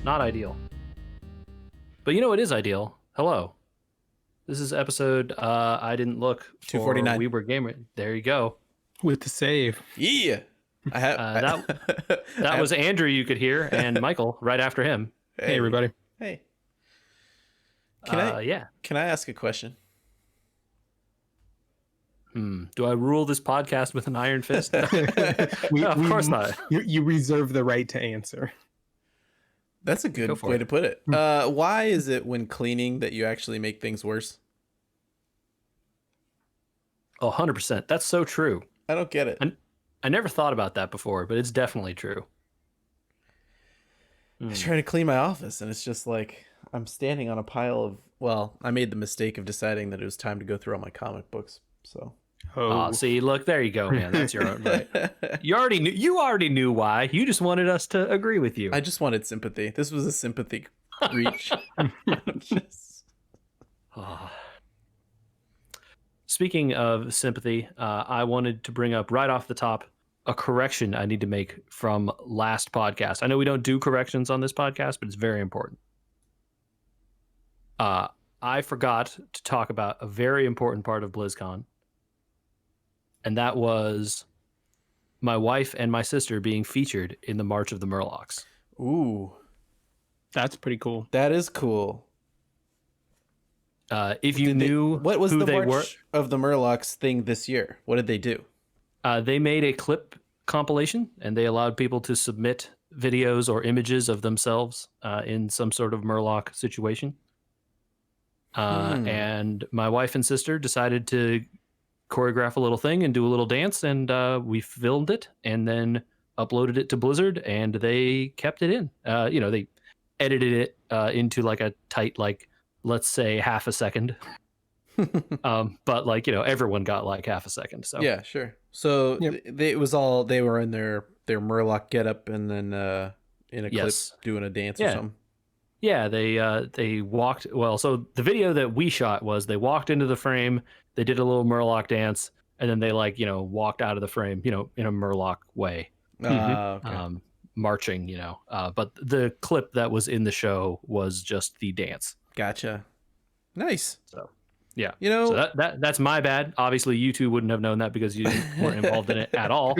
Not ideal. But you know what is ideal? Hello. This is episode I didn't look for 249. We Were Gamer. There you go. With the save. Yeah. I have That was Andrew you could hear, and Michael right after him. Hey everybody. Hey. Yeah. Can I ask a question? Do I rule this podcast with an iron fist? Of course not. You reserve the right to answer. That's a good way to put it. Why is it when cleaning that you actually make things worse? Oh, 100%. That's so true. I don't get it. I never thought about that before, but it's definitely true. I try to clean my office, and it's just like I'm standing on a pile of... Well, I made the mistake of deciding that it was time to go through all my comic books, so... Oh, see, look, there you go, man. That's your own right. You already knew why. You just wanted us to agree with you. I just wanted sympathy. This was a sympathy reach. Speaking of sympathy, I wanted to bring up right off the top a correction I need to make from last podcast. I know we don't do corrections on this podcast, but it's very important. I forgot to talk about a very important part of BlizzCon. And that was my wife and my sister being featured in the March of the Murlocs. Ooh. That's pretty cool. That is cool. If you knew what was who the they March of the Murlocs thing this year? What did they do? They made a clip compilation, and they allowed people to submit videos or images of themselves in some sort of Murloc situation. And my wife and sister decided to choreograph a little thing and do a little dance, and we filmed it and then uploaded it to Blizzard, and they kept it in. They edited it into like a tight, like, let's say half a second. But like, everyone got like half a second. So yeah, sure. So they were in their Murloc getup, and then in a clip doing a dance or something. Yeah, they walked. Well, so the video that we shot was they walked into the frame, they did a little Murloc dance, and then they walked out of the frame, in a Murloc way, okay. marching, But the clip that was in the show was just the dance. Gotcha. Nice. So yeah, so that's my bad. Obviously, you two wouldn't have known that because you weren't involved in it at all.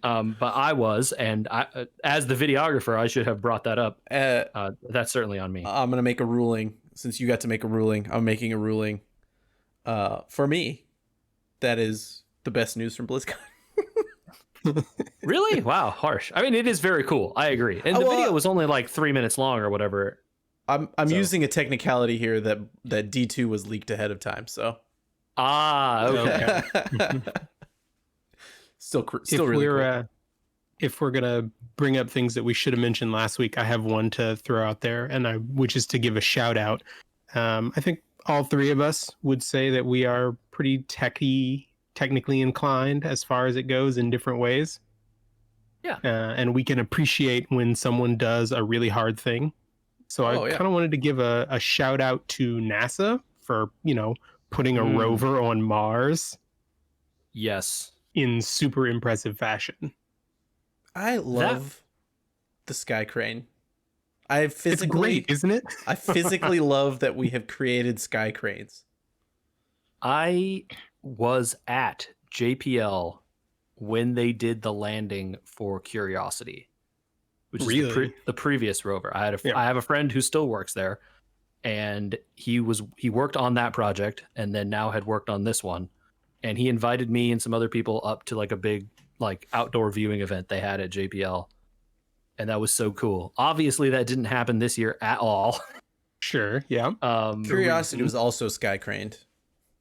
But I was, and I, as the videographer, I should have brought that up. That's certainly on me. I'm gonna make a ruling. Since you got to make a ruling, I'm making a ruling. For me, that is the best news from BlizzCon. Really? Wow, harsh. I mean, it is very cool. I agree. And the video was only like 3 minutes long or whatever. I'm using a technicality here that D2 was leaked ahead of time. So. Okay. Still really cool. If we're gonna bring up things that we should have mentioned last week, I have one to throw out there, which is to give a shout out. I think all three of us would say that we are pretty technically inclined as far as it goes in different ways. Yeah. And we can appreciate when someone does a really hard thing. So I kind of wanted to give a shout out to NASA for, putting a rover on Mars. Yes. In super impressive fashion. I love the sky crane. It's great, isn't it? I physically love that we have created sky cranes. I was at JPL when they did the landing for Curiosity, which is the previous rover. I have a friend who still works there, and he worked on that project and then now had worked on this one, and he invited me and some other people up to like a big outdoor viewing event they had at JPL, and that was so cool. Obviously that didn't happen this year at all. Sure. Yeah. Curiosity was also sky craned.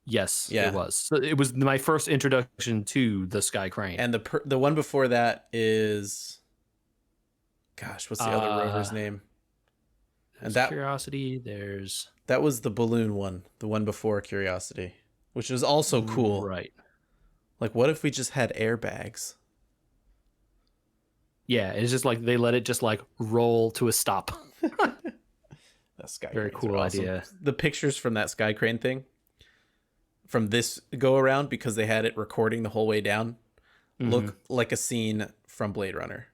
Yes, it was. So it was my first introduction to the sky crane. And the one before that is, gosh, what's the other rover's name? And that Curiosity. That was the balloon one, the one before Curiosity, which was also cool. Right. Like, what if we just had airbags? Yeah, it's just like they let it just like roll to a stop. That sky very cool idea. The pictures from that sky crane thing, from this go around, because they had it recording the whole way down, look like a scene from Blade Runner.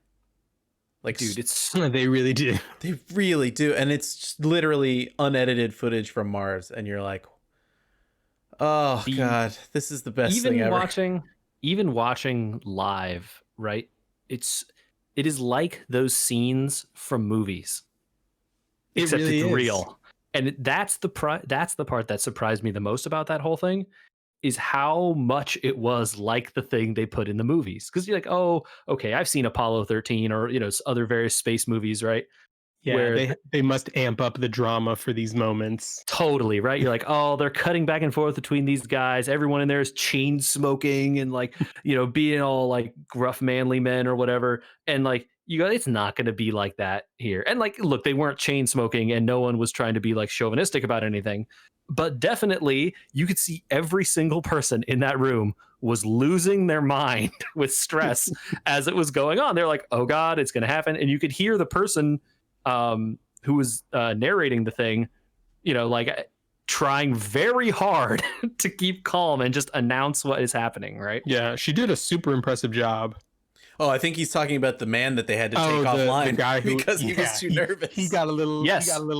Like, Dude, it's They really do. They really do. And it's just literally unedited footage from Mars. And you're like, oh, God, this is the best thing ever. Even watching live, right? It is like those scenes from movies, except really it's is. real. And that's the part that surprised me the most about that whole thing, is how much it was like the thing they put in the movies. Because you're like, oh, okay, I've seen Apollo 13 or other various space movies, right? Yeah, Where they must amp up the drama for these moments. totally, right? You're like, oh, they're cutting back and forth between these guys. Everyone in there is chain smoking and like, being all like gruff manly men or whatever. And like, you go, it's not going to be like that here. And like, look, they weren't chain smoking and no one was trying to be like chauvinistic about anything. But definitely you could see every single person in that room was losing their mind with stress as it was going on. They're like, oh God, it's going to happen. And you could hear the person who was narrating the thing, like trying very hard to keep calm and just announce what is happening, right? Yeah, she did a super impressive job. Oh, I think he's talking about the man that they had to take offline, the guy who, because he was too nervous. He got a little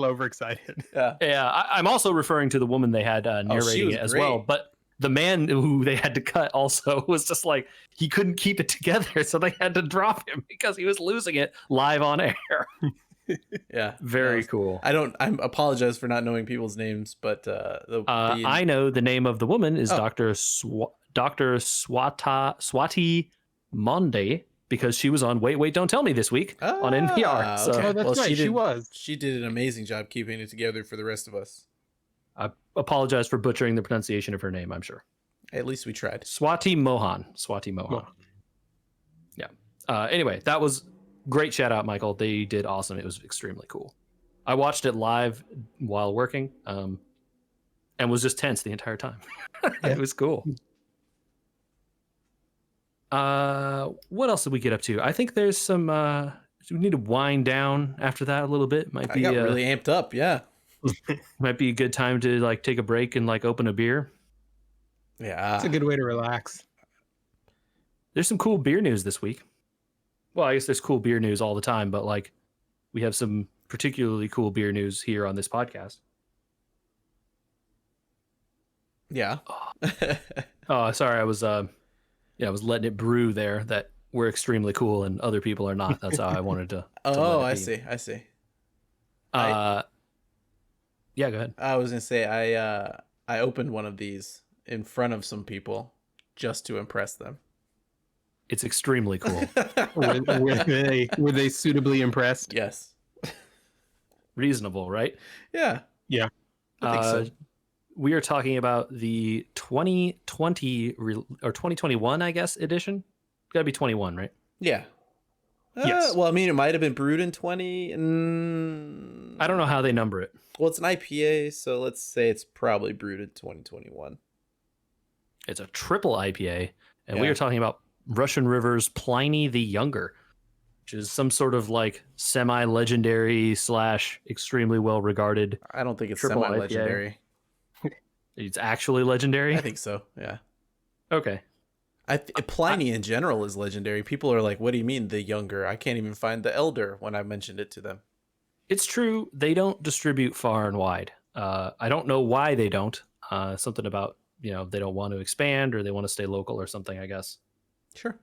overexcited. Yeah. I'm also referring to the woman they had narrating it as great. well. But the man who they had to cut also was just like, he couldn't keep it together, so they had to drop him because he was losing it live on air. Yeah, very cool. I apologize for not knowing people's names, but I know the name of the woman is Dr. Swati Monde, because she was on Wait, Don't Tell Me this week on NPR. So okay. That's right. She did an amazing job keeping it together for the rest of us. I apologize for butchering the pronunciation of her name, I'm sure. At least we tried. Swati Mohan. Yeah. Anyway, that was great. Shout out, Michael. They did awesome. It was extremely cool. I watched it live while working and was just tense the entire time. It was cool. What else did we get up to? I think there's some we need to wind down after that a little bit. I got really amped up. Yeah. Might be a good time to like take a break and like open a beer. Yeah. It's a good way to relax. There's some cool beer news this week. Well, I guess there's cool beer news all the time, but like we have some particularly cool beer news here on this podcast. Yeah. Oh, sorry. I was letting it brew there that we're extremely cool and other people are not. That's how I wanted to. I see. Yeah, go ahead. I was gonna say I opened one of these in front of some people just to impress them. It's extremely cool. were they suitably impressed? Yes. Reasonable, right? Yeah. Yeah. I think so. We are talking about the 2020 or 2021, I guess, edition. It's got to be 21, right? Yeah. Yes. Well, I mean, it might have been brewed in 20. I don't know how they number it. Well, it's an IPA, so let's say it's probably brewed in 2021. It's a triple IPA, and we are talking about Russian River's Pliny the Younger, which is some sort of like semi-legendary / extremely well-regarded. I don't think it's triple semi-legendary. It's actually legendary? I think so, yeah. Okay. Pliny in general is legendary. People are like, what do you mean the younger? I can't even find the elder when I mentioned it to them. It's true. They don't distribute far and wide. I don't know why they don't. Something about, they don't want to expand or they want to stay local or something, I guess. Sure.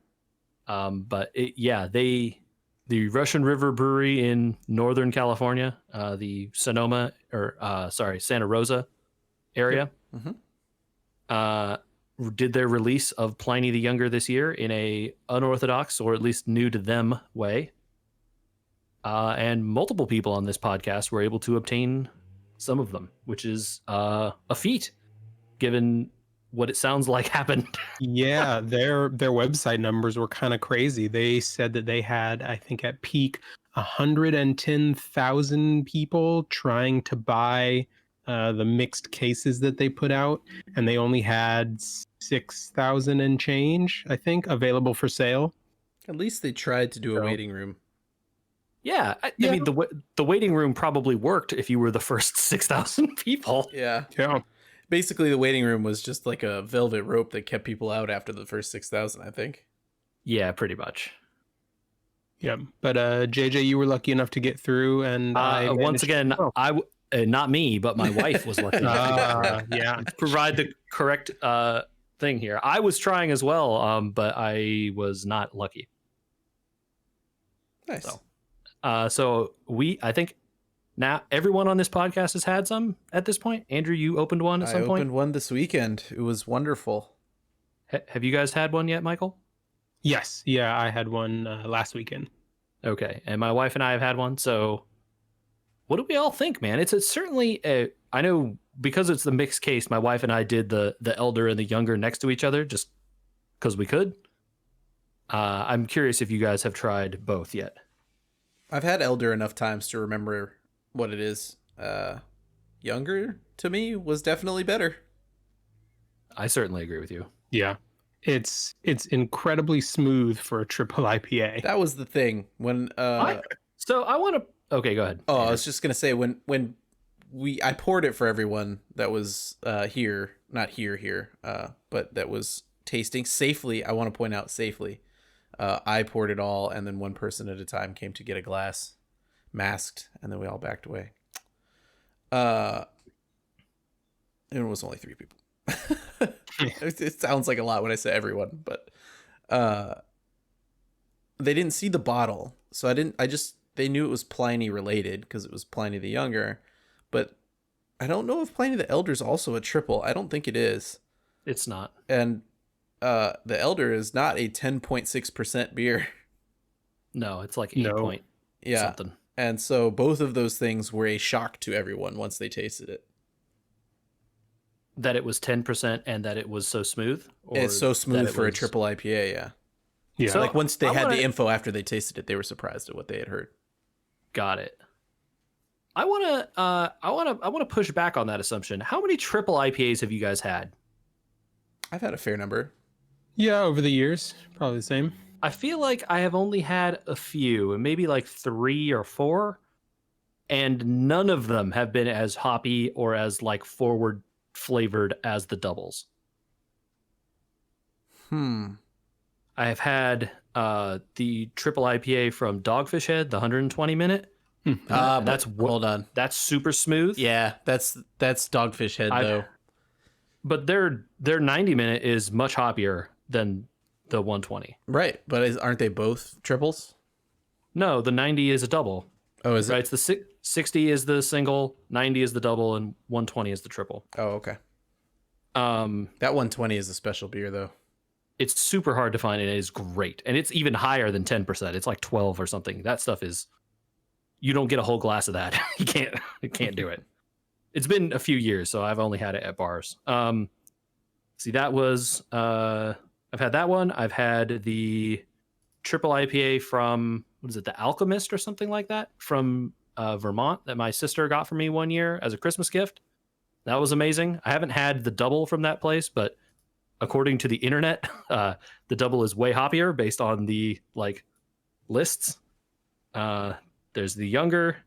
But the Russian River Brewery in Northern California, the Santa Rosa area, did their release of Pliny the Younger this year in a unorthodox, or at least new to them, way. And multiple people on this podcast were able to obtain some of them, which is a feat, given what it sounds like happened. Yeah, their website numbers were kind of crazy. They said that they had, I think at peak, 110,000 people trying to buy the mixed cases that they put out, and they only had 6,000 and change, I think, available for sale. At least they tried to do a waiting room. Yeah, I mean, the waiting room probably worked if you were the first 6,000 people. Yeah. Basically, the waiting room was just like a velvet rope that kept people out after the first 6,000, I think. Yeah, pretty much. Yeah, but JJ, you were lucky enough to get through, and once again, not me, but my wife was lucky enough to get through. Yeah, Provide the correct thing here. I was trying as well, but I was not lucky. Nice. So I think now everyone on this podcast has had some at this point. Andrew, you opened one at some point? I opened one this weekend. It was wonderful. Have you guys had one yet, Michael? Yes. Yeah, I had one last weekend. Okay. And my wife and I have had one. So what do we all think, man? It's certainly I know because it's the mixed case, my wife and I did the elder and the younger next to each other just because we could. I'm curious if you guys have tried both yet. I've had elder enough times to remember what it is. Younger to me was definitely better. I certainly agree with you. Yeah. It's incredibly smooth for a triple IPA. That was the thing when I want to. Okay, go ahead. Oh, Andrew. I was just gonna say when I poured it for everyone that was here, not here, but that was tasting safely. I want to point out safely. I poured it all, and then one person at a time came to get a glass, masked, and then we all backed away. And it was only 3 people. It sounds like a lot when I say everyone, but they didn't see the bottle, so they knew it was Pliny related because it was Pliny the Younger, but I don't know if Pliny the Elder is also a triple. I don't think it is. It's not. And the Elder is not a 10.6% beer. No, it's like 8 point something. And so both of those things were a shock to everyone once they tasted it. That it was 10% and that it was so smooth? Or it's so smooth for a triple IPA, yeah. Yeah. So like once they had the info after they tasted it, they were surprised at what they had heard. Got it. I want to push back on that assumption. How many triple IPAs have you guys had? I've had a fair number. Yeah, over the years, probably the same. I feel like I have only had a few, maybe like 3 or 4, and none of them have been as hoppy or as like forward flavored as the doubles. I have had the triple IPA from Dogfish Head, the 120 minute. Hold on. That's super smooth. Yeah, that's Dogfish Head though. But their 90 minute is much hoppier than the 120. Right, but aren't they both triples? No, the 90 is a double. Oh, is it? Right, it's the 60 is the single, 90 is the double, and 120 is the triple. Oh, okay. That 120 is a special beer though. It's super hard to find, and it is great. And it's even higher than 10%. It's like 12 or something. That stuff is, you don't get a whole glass of that. You can't do it. It's been a few years, so I've only had it at bars. See, that was, I've had that one. I've had the triple IPA from, what is it, The Alchemist or something like that from Vermont that my sister got for me one year as a Christmas gift. That was amazing. I haven't had the double from that place, but according to the internet, the double is way hoppier based on the like lists. There's the younger,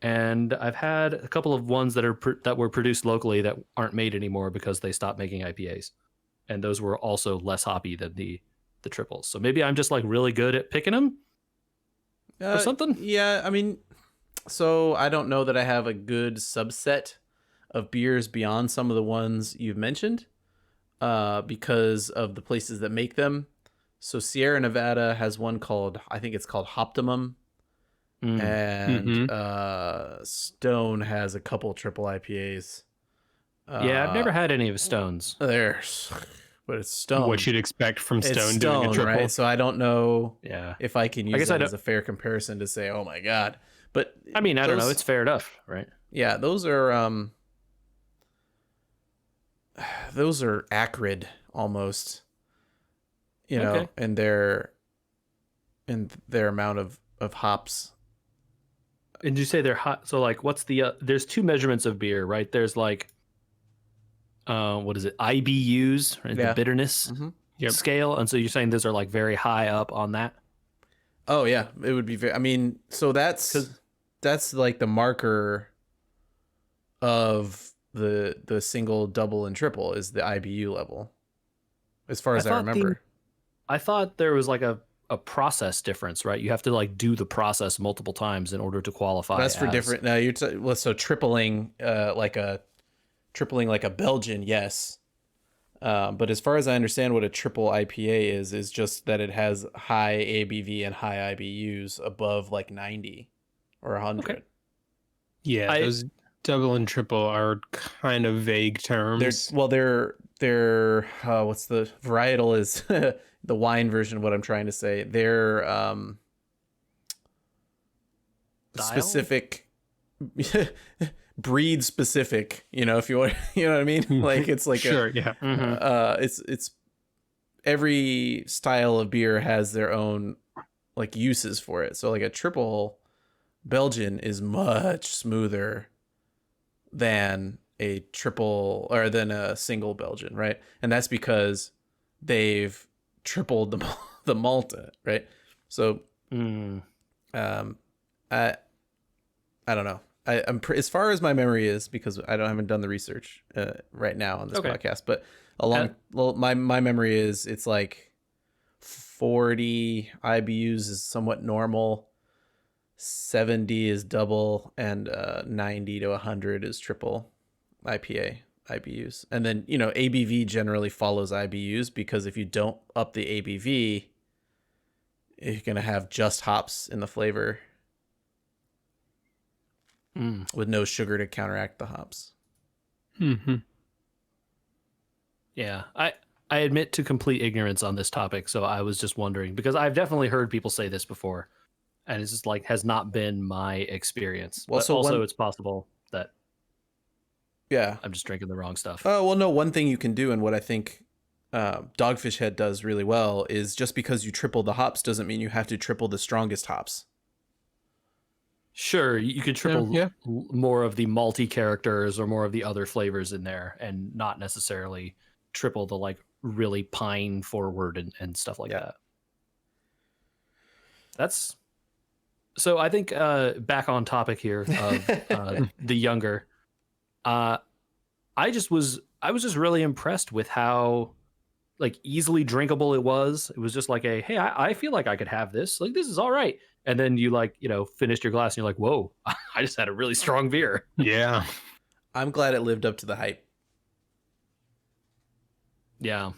and I've had a couple of ones that were produced locally that aren't made anymore because they stopped making IPAs, and those were also less hoppy than the triples. So maybe I'm just like really good at picking them or something. Yeah, I mean, so I don't know that I have a good subset of beers beyond some of the ones you've mentioned. Because of the places that make them. So Sierra Nevada has one I think it's called Hoptimum. And Stone has a couple triple IPAs. Yeah, I've never had any of Stone's. But it's Stone. What you'd expect from Stone, it's doing a triple. Right? So I don't know if I can use it as a fair comparison to say, oh my God. But I mean, I don't know. It's fair enough, right? Yeah, those are acrid almost, know, in their amount of hops. And you say they're hot? So like, what's the? There's 2 measurements of beer, right? There's like, what is it? IBUs, right? The bitterness scale, and so you're saying those are like very high up on that. Oh yeah, it would be. I mean, so that's like the marker of the single, double, and triple is the IBU level, as far as I remember. I thought there was like a a process difference, right? You have to like do the process multiple times in order to qualify. That's for different. No, so tripling like a Belgian, yes. But as far as I understand, what a triple IPA is just that it has high ABV and high IBUs above like 90 or 100. Okay. Yeah, those double and triple are kind of vague terms. They're what's the varietal is the wine version of what I'm trying to say. They're specific breed specific, if you want, you know what I mean? Like it's like sure, yeah. Mm-hmm. It's every style of beer has their own like uses for it. So like a triple Belgian is much smoother than a triple or than a single Belgian, right? And that's because they've tripled the malt in it, right? So I don't know. I'm as far as my memory is, because I haven't done the research right now on this podcast, but my memory is it's like 40 IBUs is somewhat normal, 70 is double, and 90 to 100 is triple IBUs. And then, ABV generally follows IBUs, because if you don't up the ABV, you're going to have just hops in the flavor with no sugar to counteract the hops. Mm-hmm. Yeah, I admit to complete ignorance on this topic, so I was just wondering, because I've definitely heard people say this before, and it's just like has not been my experience. Well, but so also it's possible that I'm just drinking the wrong stuff. Oh, well, no, one thing you can do, and what I think Dogfish Head does really well, is just because you triple the hops doesn't mean you have to triple the strongest hops. Sure, you could triple more of the malty characters or more of the other flavors in there, and not necessarily triple the like really pine forward and stuff like that. That's so. I think back on topic here of the Younger. I was just really impressed with how like easily drinkable it was. It was just like hey, I feel like I could have this. Like, this is all right. And then you finished your glass and you're like, whoa, I just had a really strong beer. Yeah. I'm glad it lived up to the hype. Yeah.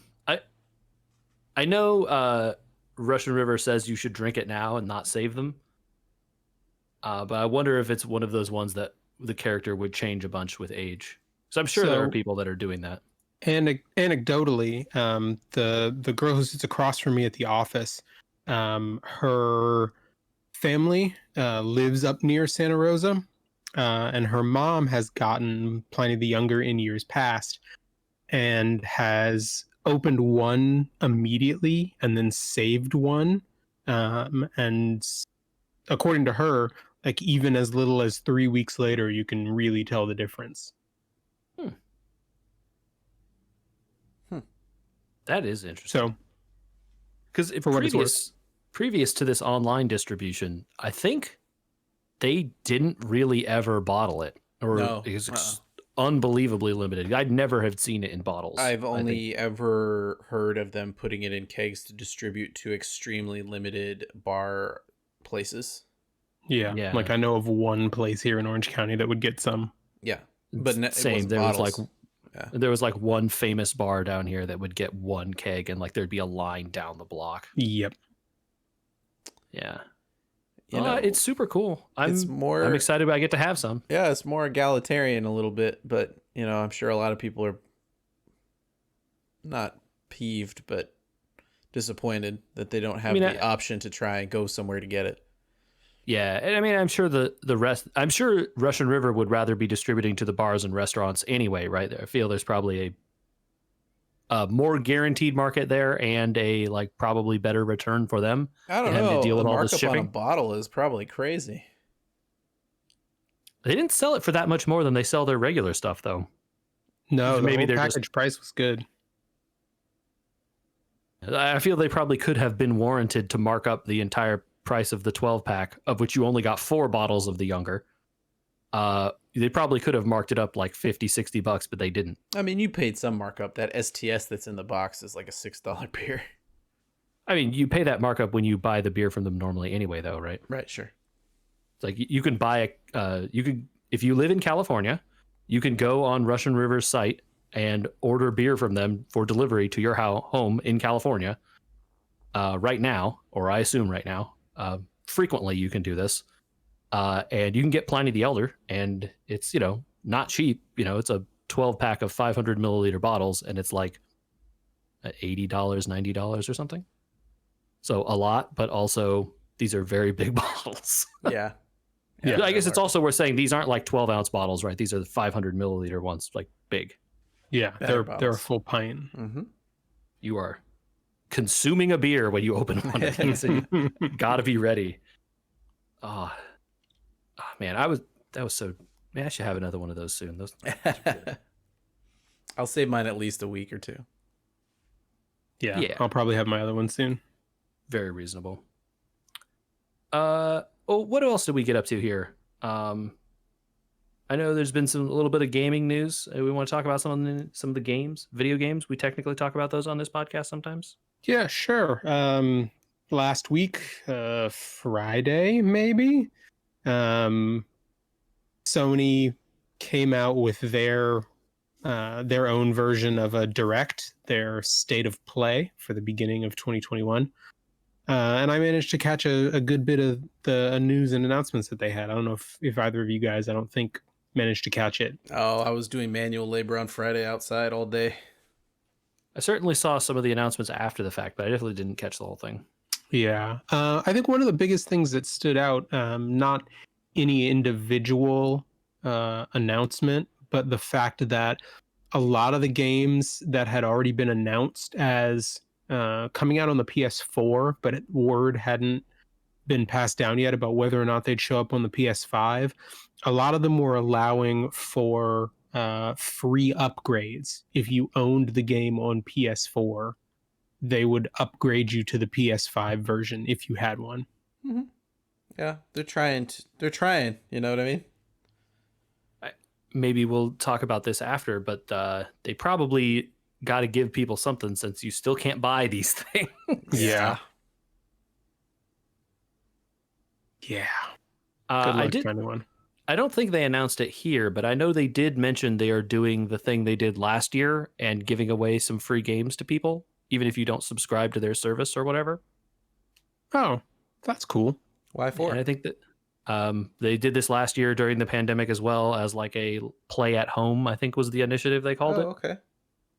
I know Russian River says you should drink it now and not save them. But I wonder if it's one of those ones that the character would change a bunch with age. So I'm sure there are people that are doing that. And anecdotally, the girl who sits across from me at the office, her family lives up near Santa Rosa, and her mom has gotten Pliny the Younger in years past and has opened one immediately and then saved one, and according to her, like even as little as 3 weeks later, you can really tell the difference. That is interesting. So, because previous to this online distribution, I think they didn't really ever bottle it, or it was unbelievably limited. I'd never have seen it in bottles. I've only ever heard of them putting it in kegs to distribute to extremely limited bar places. Yeah. Like I know of one place here in Orange County that would get some. Yeah, but same. There was like one famous bar down here that would get one keg, and like there'd be a line down the block. Yep. Yeah. It's super cool. I'm excited I get to have some. Yeah, it's more egalitarian a little bit, but I'm sure a lot of people are not peeved, but disappointed that they don't have the option to try and go somewhere to get it. Yeah, and I mean, I'm sure the rest. I'm sure Russian River would rather be distributing to the bars and restaurants anyway, right? I feel there's probably a more guaranteed market there, and a like probably better return for them. I don't know. To deal with the all markup this shipping on a bottle is probably crazy. They didn't sell it for that much more than they sell their regular stuff, though. No, maybe their package price was good. I feel they probably could have been warranted to mark up the entire price of the 12-pack, of which you only got 4 bottles of the Younger. They probably could have marked it up like $50-$60, but they didn't. I mean, you paid some markup. That STS that's in the box is like a $6 beer. I mean, you pay that markup when you buy the beer from them normally anyway, though, right? Right, sure. It's like you can buy if you live in California, you can go on Russian River's site and order beer from them for delivery to your home in California right now, or I assume right now. Frequently, you can do this. And you can get Pliny the Elder, and it's, not cheap. It's a 12 pack of 500 milliliter bottles, and it's like $80, $90 or something. So a lot, but also these are very big bottles. Yeah. I guess it's also worth saying these aren't like 12-ounce bottles, right? These are the 500 milliliter ones, like big. Yeah, they're a full pint. Mm-hmm. You are consuming a beer when you open one of these. Gotta be ready. Oh man, that was so. Man, I should have another one of those soon. Those I'll save mine at least a week or two. Yeah, I'll probably have my other one soon. Very reasonable. What else did we get up to here? I know there's been a little bit of gaming news. We want to talk about some of the games, video games. We technically talk about those on this podcast sometimes. Yeah, sure. Last week, Friday maybe, Sony came out with their own version of a direct, their state of play for the beginning of 2021. And I managed to catch a good bit of the news and announcements that they had. I don't know if either of you guys, I don't think, managed to catch it. Oh, I was doing manual labor on Friday outside all day. I certainly saw some of the announcements after the fact, but I definitely didn't catch the whole thing. Yeah. I think one of the biggest things that stood out, not any individual announcement, but the fact that a lot of the games that had already been announced as coming out on the PS4, but word hadn't been passed down yet about whether or not they'd show up on the PS5. A lot of them were allowing for free upgrades. If you owned the game on PS4, they would upgrade you to the PS5 version if you had one. Mm-hmm. Yeah, they're trying. You know what I mean? Maybe we'll talk about this after, but they probably got to give people something since you still can't buy these things. Yeah. Yeah. Good luck finding one. I don't think they announced it here, but I know they did mention they are doing the thing they did last year and giving away some free games to people, even if you don't subscribe to their service or whatever. Oh, that's cool. Why for? And I think that they did this last year during the pandemic as well as like a play at home, I think was the initiative they called it. Okay.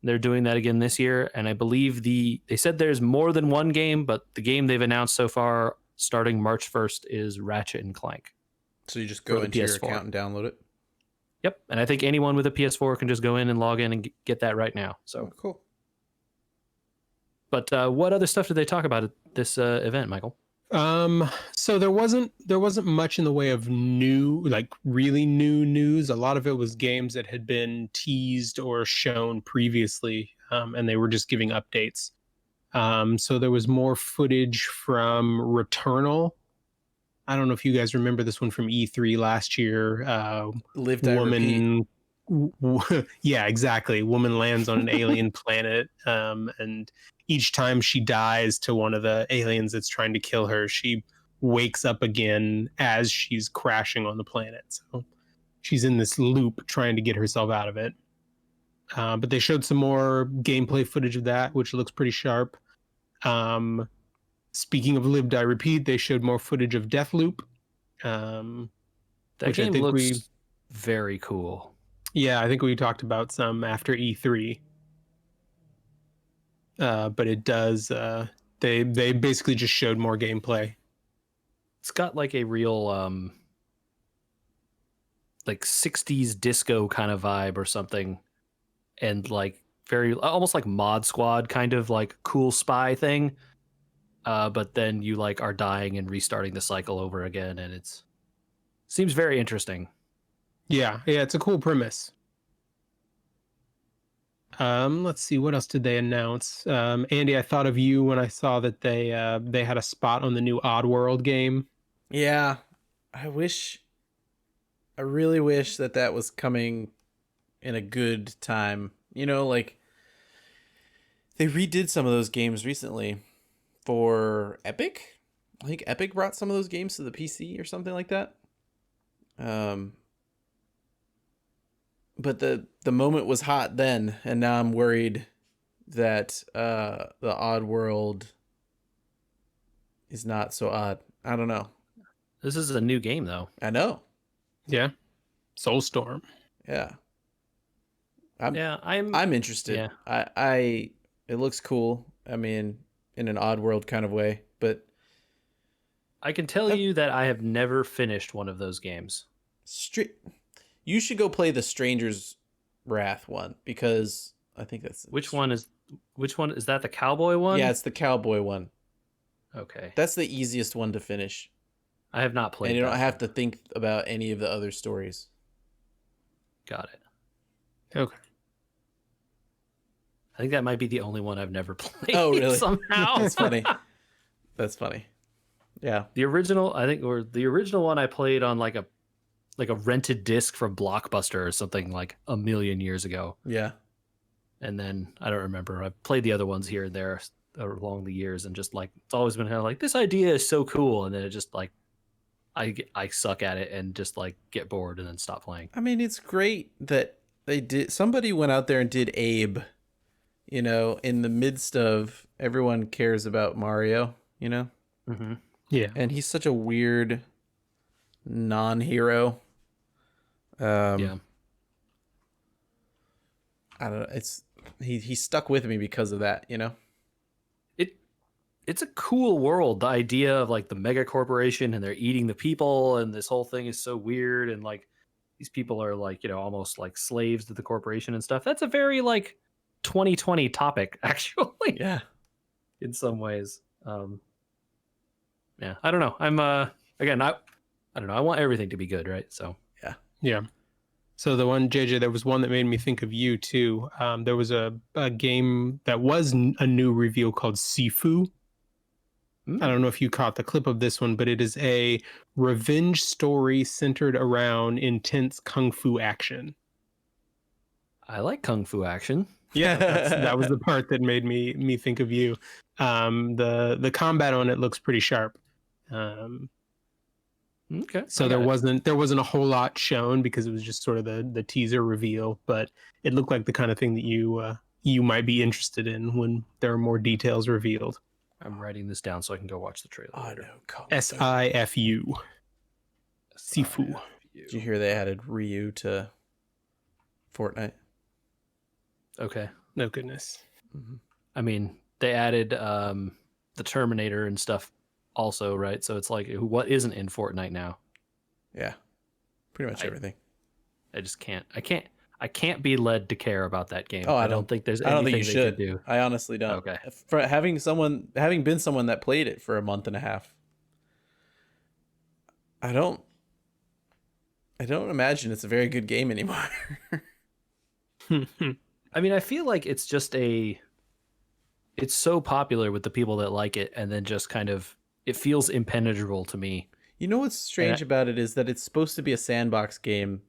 They're doing that again this year. And I believe they said there's more than one game, but the game they've announced so far starting March 1st is Ratchet and Clank. So you just go into your account and download it? Yep. And I think anyone with a PS4 can just go in and log in and get that right now. So cool. But what other stuff did they talk about at this event, Michael? So there wasn't much in the way of really new news. A lot of it was games that had been teased or shown previously, and they were just giving updates. So there was more footage from Returnal. I don't know if you guys remember this one from E3 last year. Live, Die, Repeat. Yeah, exactly. Woman lands on an alien planet, and each time she dies to one of the aliens that's trying to kill her, she wakes up again as she's crashing on the planet. So she's in this loop trying to get herself out of it. But they showed some more gameplay footage of that, which looks pretty sharp. Speaking of Live, Die, Repeat, they showed more footage of Deathloop. That game looks very cool. Yeah, I think we talked about some after E3. But it does. They basically just showed more gameplay. It's got like a real like 60s disco kind of vibe or something, and like very almost like Mod Squad kind of like cool spy thing. But then you like are dying and restarting the cycle over again, and seems very interesting. Yeah, it's a cool premise. Let's see, what else did they announce? Andy, I thought of you when I saw that they had a spot on the new Oddworld game. Yeah, I really wish that was coming in a good time. You know, like they redid some of those games recently for Epic. I think Epic brought some of those games to the PC or something like that. But the moment was hot then, and now I'm worried that the Oddworld is not so odd. I don't know. This is a new game, though. I know. Yeah. Soulstorm. Yeah. I'm interested. Yeah. It looks cool. I mean, in an Oddworld kind of way, but I can tell you that I have never finished one of those games. You should go play the Stranger's Wrath one, because I think that's which one is that, the cowboy one? Yeah, it's the cowboy one. Okay. That's the easiest one to finish. I have not played. And you don't have to think about any of the other stories. Got it. Okay. I think that might be the only one I've never played. Oh, really? Somehow. That's funny. That's funny. Yeah. The original one I played on like a rented disc from Blockbuster or something like a million years ago. Yeah. And then I don't remember. I played the other ones here and there along the years, and just like it's always been kind of like, this idea is so cool, and then it just like I suck at it and just like get bored and then stop playing. I mean, it's great that somebody went out there and did Abe, in the midst of everyone cares about Mario, Mm-hmm. Yeah. And he's such a weird non-hero. Yeah. I don't know. He stuck with me because of that, It's a cool world. The idea of like the mega corporation and they're eating the people, and this whole thing is so weird, and like these people are like, almost like slaves to the corporation and stuff. That's a very like 2020 topic, actually. Yeah. In some ways. Yeah, I don't know. I'm again, I don't know. I want everything to be good, right? So Yeah. So the one, JJ, there was one that made me think of you too. There was a game that was a new reveal called Sifu. I don't know if you caught the clip of this one, but it is a revenge story centered around intense kung fu action. I like kung fu action. Yeah, that was the part that made me think of you. The combat on it looks pretty sharp. Okay. So there wasn't a whole lot shown because it was just sort of the teaser reveal, but it looked like the kind of thing that you might be interested in when there are more details revealed. I'm writing this down so I can go watch the trailer later. Sifu. Sifu. Did you hear they added Ryu to Fortnite? Okay. No goodness. Mm-hmm. I mean, they added the Terminator and stuff also, right? So it's like, what isn't in Fortnite now? Yeah. Pretty much everything. I just can't. I can't be led to care about that game. Oh, I don't think there's anything I don't think you should do. I honestly don't. Okay. For having been someone that played it for a month and a half, I don't imagine it's a very good game anymore. I mean, I feel like it's just it's so popular with the people that like it, and then just kind of, it feels impenetrable to me. You know what's strange about it is that it's supposed to be a sandbox game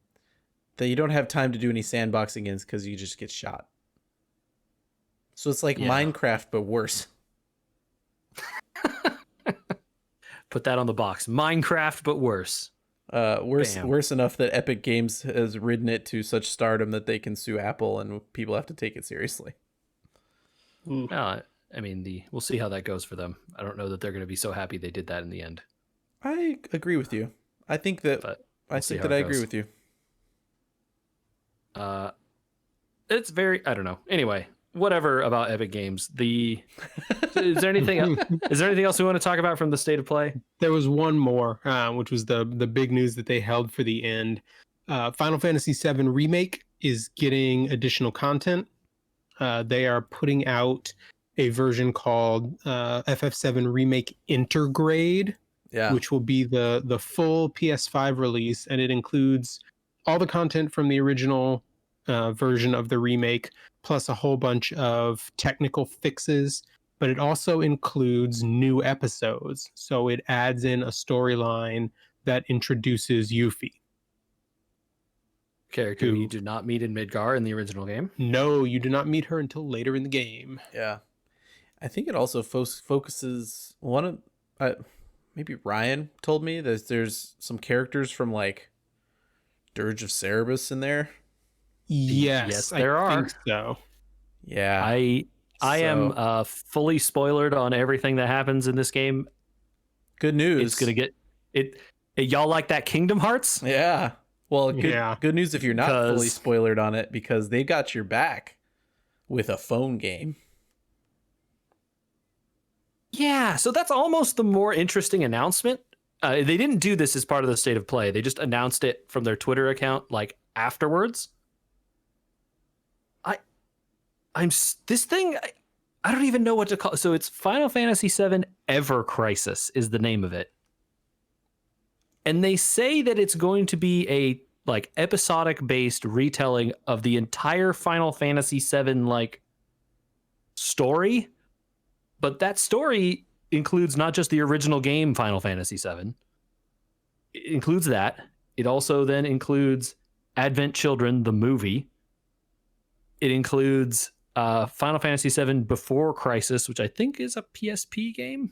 that you don't have time to do any sandboxing against because you just get shot. So it's like Minecraft, but worse. Put that on the box. Minecraft, but worse. Worse enough that Epic Games has ridden it to such stardom that they can sue Apple and people have to take it seriously. I mean, we'll see how that goes for them. I don't know that they're going to be so happy they did that in the end. I agree with you. I think that I agree with you. It's very, I don't know. Anyway, whatever about Epic Games. Is there anything else we want to talk about from the state of play? There was one more, which was the big news that they held for the end. Final Fantasy VII Remake is getting additional content. They are putting out a version called FF7 Remake Intergrade, which will be the full PS5 release, and it includes all the content from the original version of the remake, plus a whole bunch of technical fixes, but it also includes new episodes. So it adds in a storyline that introduces Yuffie. Character you do not meet in Midgar in the original game? No, you do not meet her until later in the game. Yeah. I think it also focuses one of maybe Ryan told me that there's some characters from like Dirge of Cerberus in there. Yes, there I are. think so. Yeah. I am fully spoilered on everything that happens in this game. Good news. It's gonna get it. Y'all like that Kingdom Hearts? Yeah. Well, good news if you're not fully spoilered on it, because they got your back with a phone game. Yeah, so that's almost the more interesting announcement. They didn't do this as part of the state of play. They just announced it from their Twitter account like afterwards. This thing. I don't even know what to call it. So it's Final Fantasy VII Ever Crisis is the name of it. And they say that it's going to be a like episodic based retelling of the entire Final Fantasy VII like story. But that story includes not just the original game Final Fantasy VII. It includes that. It also then includes Advent Children, the movie. It includes Final Fantasy VII Before Crisis, which I think is a PSP game.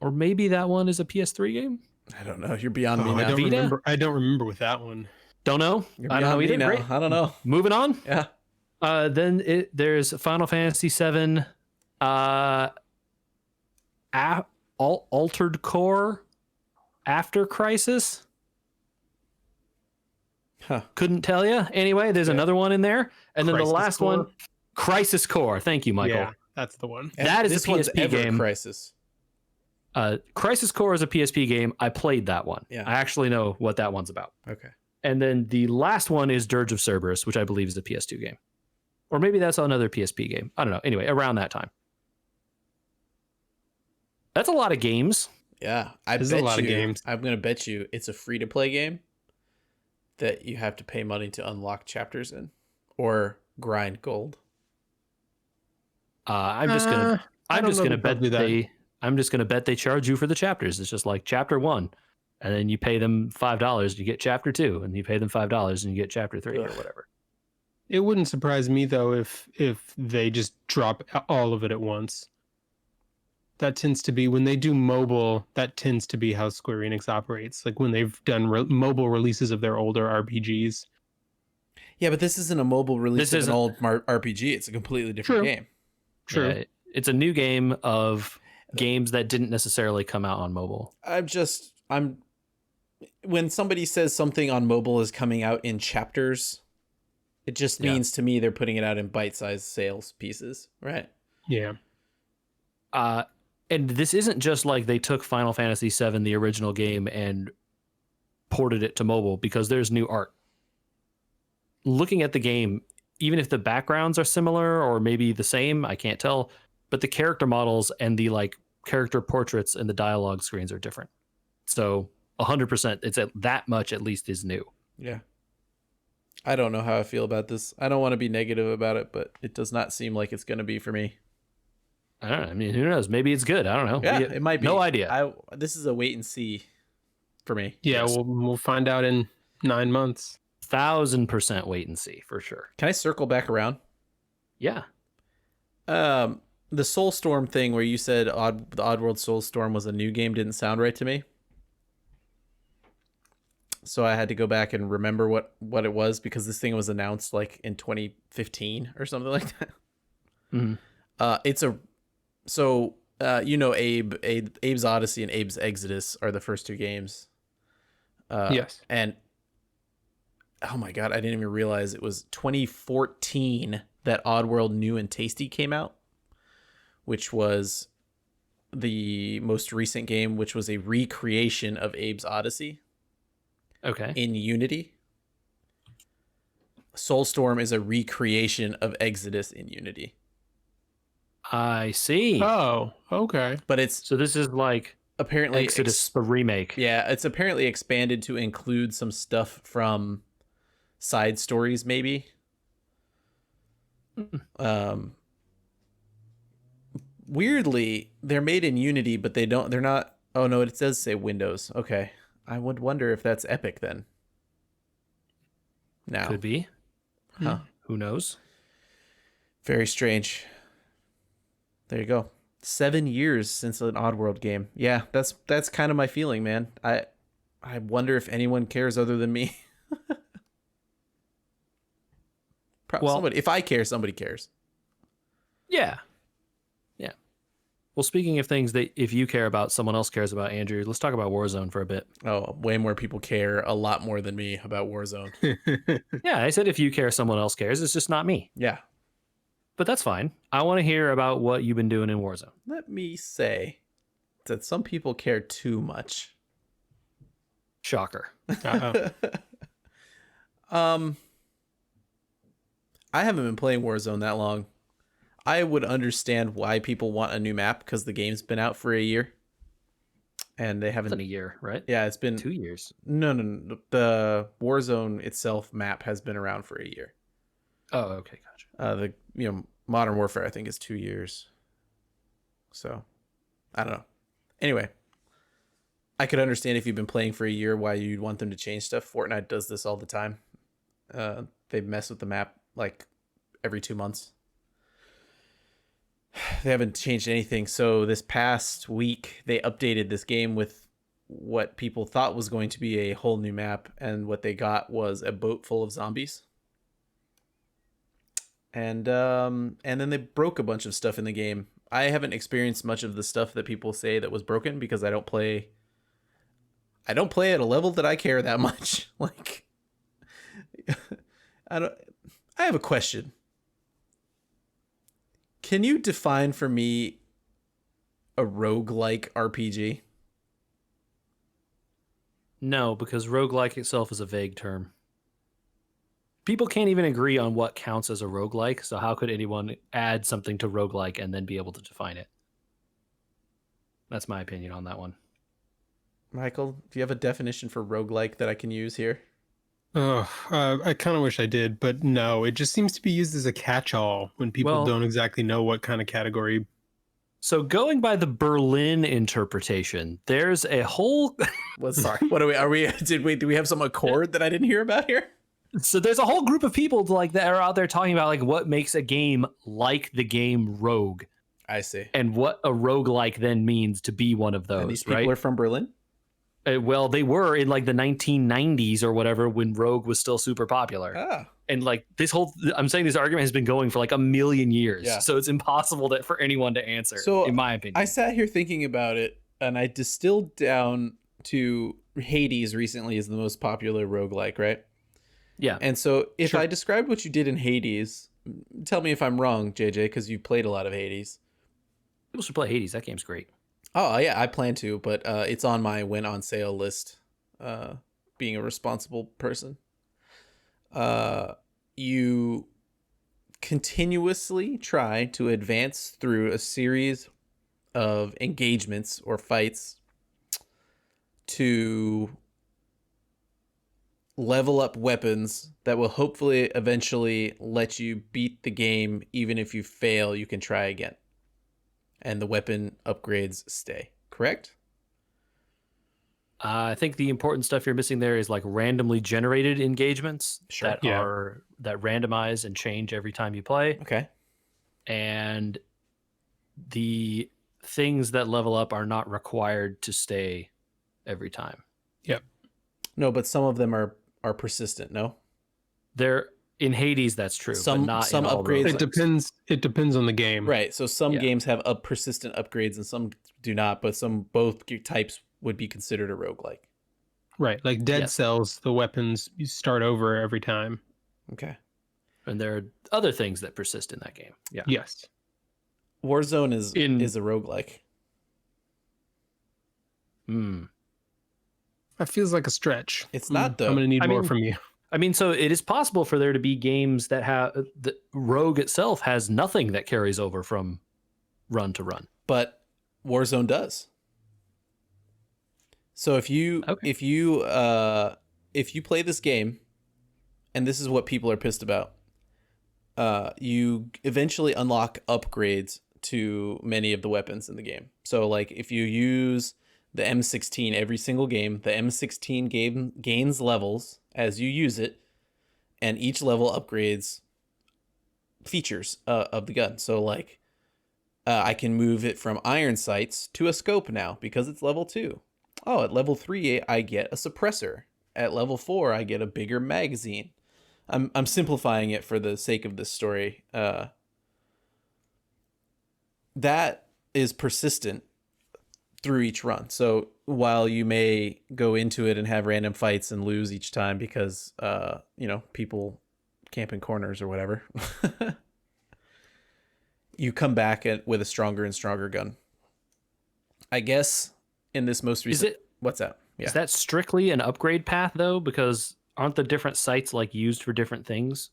Or maybe that one is a PS3 game. I don't know. You're beyond me now. I don't remember with that one. Don't know. I don't know either. Now. I don't know. Moving on. Yeah. Then there's Final Fantasy VII Altered Core After Crisis. Huh. Couldn't tell you. Anyway, there's another one in there. And then the last one, Crisis Core. Thank you, Michael. Yeah, that's the one. And that is a PSP game. Crisis. Crisis Core is a PSP game. I played that one. Yeah. I actually know what that one's about. Okay. And then the last one is Dirge of Cerberus, which I believe is a PS2 game. Or maybe that's another PSP game. I don't know. Anyway, around that time. That's a lot of games. Yeah. I'm going to bet you it's a free-to-play game that you have to pay money to unlock chapters in. Or grind gold. I'm just gonna bet they charge you for the chapters. It's just like chapter 1, and then you pay them $5, you get chapter 2, and you pay them $5 and you get chapter 3 or whatever. It wouldn't surprise me though if they just drop all of it at once. That tends to be when they do mobile. That tends to be how Square Enix operates. Like when they've done mobile releases of their older RPGs. Yeah, but this isn't a mobile release of an old RPG. It's a completely different game. True. Yeah, it's a new game of games that didn't necessarily come out on mobile. When somebody says something on mobile is coming out in chapters, it just means to me they're putting it out in bite-sized sales pieces, right? Yeah. And this isn't just like they took Final Fantasy VII, the original game, and ported it to mobile, because there's new art. Looking at the game, even if the backgrounds are similar or maybe the same, I can't tell, but the character models and the like character portraits and the dialogue screens are different. So 100%, it's that much at least is new. Yeah. I don't know how I feel about this. I don't want to be negative about it, but it does not seem like it's going to be for me. I don't know. I mean, who knows? Maybe it's good. I don't know. Yeah, it might be. No idea. This is a wait and see for me. Yeah, yes. We'll find out in 9 months. 1000% wait and see for sure. Can I circle back around? Yeah. The Soulstorm thing where you said the Oddworld Soulstorm was a new game didn't sound right to me. So I had to go back and remember what it was, because this thing was announced like in 2015 or something like that. Mm-hmm. Abe's Odyssey and Abe's Exodus are the first two games. Yes. And oh my god, I didn't even realize it was 2014 that Oddworld New and Tasty came out, which was the most recent game, which was a recreation of Abe's Odyssey. Okay. In Unity. Soulstorm is a recreation of Exodus in Unity. I see. Oh, okay. But this is like apparently Exodus the remake. Yeah, it's apparently expanded to include some stuff from side stories, maybe. Weirdly, they're made in Unity, but they're not. Oh no, it does say Windows. Okay. I would wonder if that's Epic then. Now. Could be. Huh. Who knows? Very strange. There you go. 7 years since an Oddworld game. Yeah, that's kind of my feeling, man. I wonder if anyone cares other than me. Well, somebody, if I care, somebody cares. Yeah. Yeah. Well, speaking of things that if you care about, someone else cares about, Andrew, let's talk about Warzone for a bit. Oh, way more people care a lot more than me about Warzone. Yeah, I said if you care, someone else cares. It's just not me. Yeah. But that's fine. I want to hear about what you've been doing in Warzone. Let me say that some people care too much. Shocker. I haven't been playing Warzone that long. I would understand why people want a new map because the game's been out for a year. And they haven't... It's been a year, right? Yeah, it's been 2 years. No. The Warzone itself map has been around for a year. Oh, okay, gotcha. The Modern Warfare I think is 2 years. So, I don't know. Anyway, I could understand if you've been playing for a year why you'd want them to change stuff. Fortnite does this all the time. They mess with the map like every 2 months. They haven't changed anything. So this past week, they updated this game with what people thought was going to be a whole new map. And what they got was a boat full of zombies. And then they broke a bunch of stuff in the game. I haven't experienced much of the stuff that people say that was broken because I don't play at a level that I care that much. Like, I have a question. Can you define for me a roguelike RPG? No, because roguelike itself is a vague term. People can't even agree on what counts as a roguelike, so how could anyone add something to roguelike and then be able to define it? That's my opinion on that one. Michael, do you have a definition for roguelike that I can use here? Oh, I kind of wish I did, but no, it just seems to be used as a catch-all when people don't exactly know what kind of category. So going by the Berlin interpretation, there's a whole... Sorry, what are we? Do we have some accord that I didn't hear about here? So there's a whole group of people like that are out there talking about like what makes a game like the game Rogue. I see. And what a roguelike then means to be one of those. And these people are from Berlin? Well, they were in like the 1990s or whatever when Rogue was still super popular. Ah. And like I'm saying this argument has been going for like a million years. Yeah. So it's impossible for anyone to answer, in my opinion. I sat here thinking about it and I distilled down to Hades recently is the most popular roguelike, right? Yeah. And so if I described what you did in Hades, tell me if I'm wrong, JJ, because you've played a lot of Hades. People should play Hades. That game's great. Oh, yeah, I plan to, but it's on my when on sale list, being a responsible person. You continuously try to advance through a series of engagements or fights to level up weapons that will hopefully eventually let you beat the game. Even if you fail, you can try again. And the weapon upgrades stay, correct? I think the important stuff you're missing there is like randomly generated engagements that randomize and change every time you play. Okay. And the things that level up are not required to stay every time. Yep. No, but some of them are persistent, no? They're in Hades, that's true. Some but not in all upgrades. It depends on the game. Right. So some games have persistent upgrades and some do not, but both types would be considered a roguelike. Right. Like Dead Cells, the weapons you start over every time. Okay. And there are other things that persist in that game. Yeah. Yes. Warzone is a roguelike. That feels like a stretch. It's not though. I'm going to need more from you. I mean, so it is possible for there to be games that have the Rogue itself has nothing that carries over from run to run. But Warzone does. So if you play this game, and this is what people are pissed about, you eventually unlock upgrades to many of the weapons in the game. So like if you use the M16 every single game, the M16 gains levels as you use it, and each level upgrades features of the gun. So like I can move it from iron sights to a scope now because it's level 2. Oh, at level 3, I get a suppressor. At level 4, I get a bigger magazine. I'm simplifying it for the sake of this story. That is persistent through each run. So while you may go into it and have random fights and lose each time because people camp in corners or whatever, you come back with a stronger and stronger gun. I guess in this most recent... What's that? Yeah. Is that strictly an upgrade path, though? Because aren't the different sights like used for different things?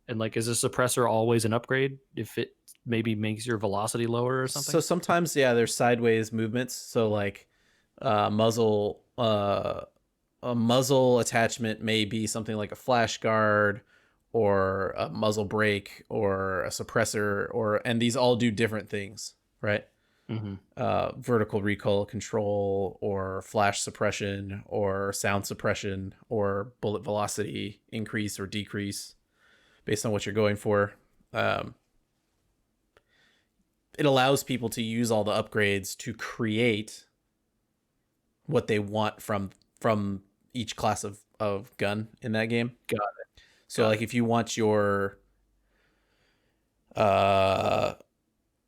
And like, is a suppressor always an upgrade if it maybe makes your velocity lower or something? So sometimes, yeah, there's sideways movements. So like a muzzle attachment may be something like a flash guard or a muzzle brake or a suppressor, and these all do different things, right? Mm-hmm. Vertical recoil control or flash suppression or sound suppression or bullet velocity increase or decrease based on what you're going for. It allows people to use all the upgrades to create what they want from each class of gun in that game. Got it. So like if you want your